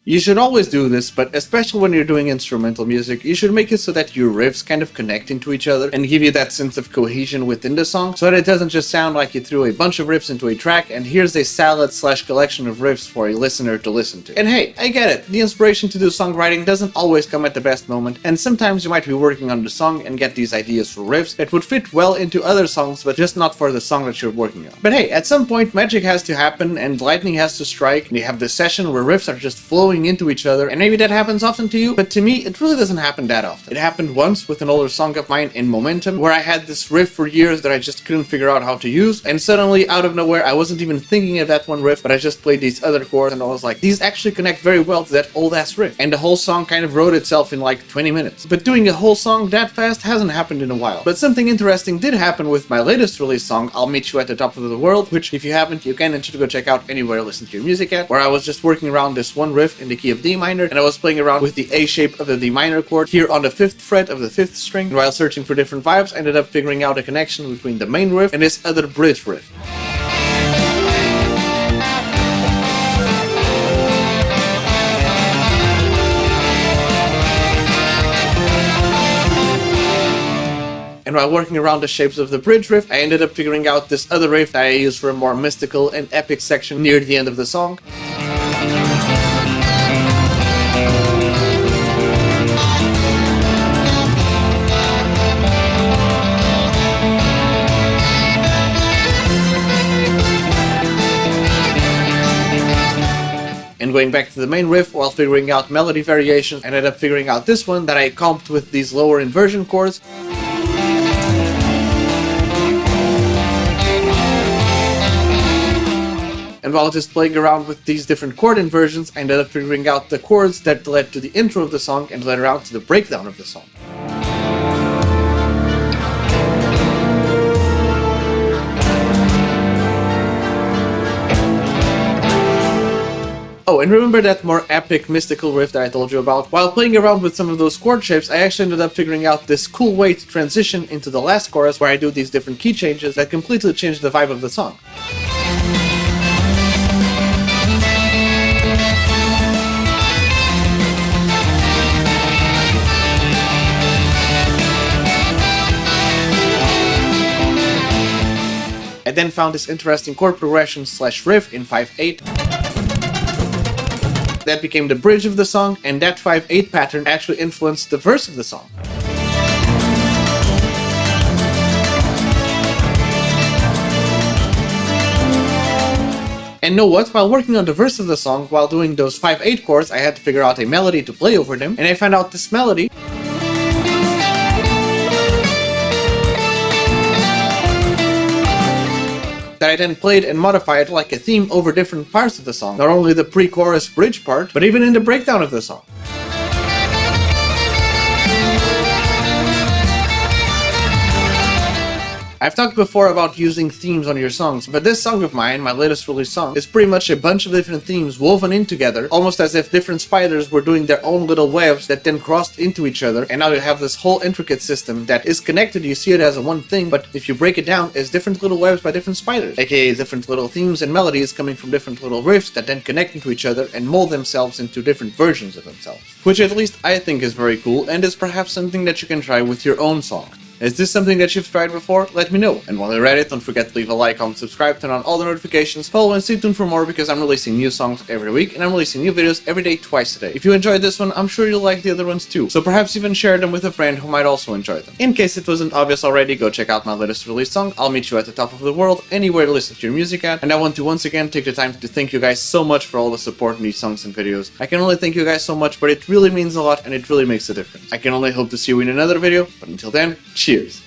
You should always do this, but especially when you're doing instrumental music, you should make it so that your riffs kind of connect into each other and give you that sense of cohesion within the song, so that it doesn't just sound like you threw a bunch of riffs into a track and here's a salad/collection of riffs for a listener to listen to. And hey, I get it, the inspiration to do songwriting doesn't always come at the best moment, and sometimes you might be working on the song and get these ideas for riffs that would fit well into other songs, but just not for the song that you're working on. But hey, at some point magic has to happen and lightning has to strike, and you have this session where riffs are just flowing into each other, and maybe that happens often to you, but to me it really doesn't happen that often. It happened once with an older song of mine in Momentum, where I had this riff for years that I just couldn't figure out how to use, and suddenly out of nowhere I wasn't even thinking of that one riff, but I just played these other chords and I was like, these actually connect very well to that old ass riff, and the whole song kind of wrote itself in like 20 minutes. But doing a whole song that fast hasn't happened in a while. But something interesting did happen with my latest release song, I'll Meet You at the Top of the World, which if you haven't, you can and should go check out anywhere you listen to your music at, where I was just working around this one riff in the key of D minor, and I was playing around with the A shape of the D minor chord here on the 5th fret of the 5th string, and while searching for different vibes, I ended up figuring out a connection between the main riff and this other bridge riff. And while working around the shapes of the bridge riff, I ended up figuring out this other riff that I use for a more mystical and epic section near the end of the song. And going back to the main riff while figuring out melody variations, I ended up figuring out this one that I comped with these lower inversion chords. And while just playing around with these different chord inversions, I ended up figuring out the chords that led to the intro of the song and led around to the breakdown of the song. Oh, and remember that more epic mystical riff that I told you about? While playing around with some of those chord shapes, I actually ended up figuring out this cool way to transition into the last chorus where I do these different key changes that completely change the vibe of the song. I then found this interesting chord progression / riff in 5/8. That became the bridge of the song, and that 5/8 pattern actually influenced the verse of the song. And know what? While working on the verse of the song, while doing those 5/8 chords, I had to figure out a melody to play over them, and I found out this melody that I then played and modified like a theme over different parts of the song. Not only the pre-chorus bridge part, but even in the breakdown of the song. I've talked before about using themes on your songs, but this song of mine, my latest release song, is pretty much a bunch of different themes woven in together, almost as if different spiders were doing their own little webs that then crossed into each other, and now you have this whole intricate system that is connected. You see it as a one thing, but if you break it down, it's different little webs by different spiders, aka different little themes and melodies coming from different little riffs that then connect into each other and mold themselves into different versions of themselves. Which at least I think is very cool, and is perhaps something that you can try with your own song. Is this something that you've tried before? Let me know. And while you're at it, don't forget to leave a like, comment, subscribe, turn on all the notifications, follow and stay tuned for more, because I'm releasing new songs every week and I'm releasing new videos every day, twice a day. If you enjoyed this one, I'm sure you'll like the other ones too. So perhaps even share them with a friend who might also enjoy them. In case it wasn't obvious already, go check out my latest release song, I'll Meet You at the Top of the World, anywhere to listen to your music at. And I want to once again take the time to thank you guys so much for all the support in these songs and videos. I can only thank you guys so much, but it really means a lot and it really makes a difference. I can only hope to see you in another video, but until then, cheers!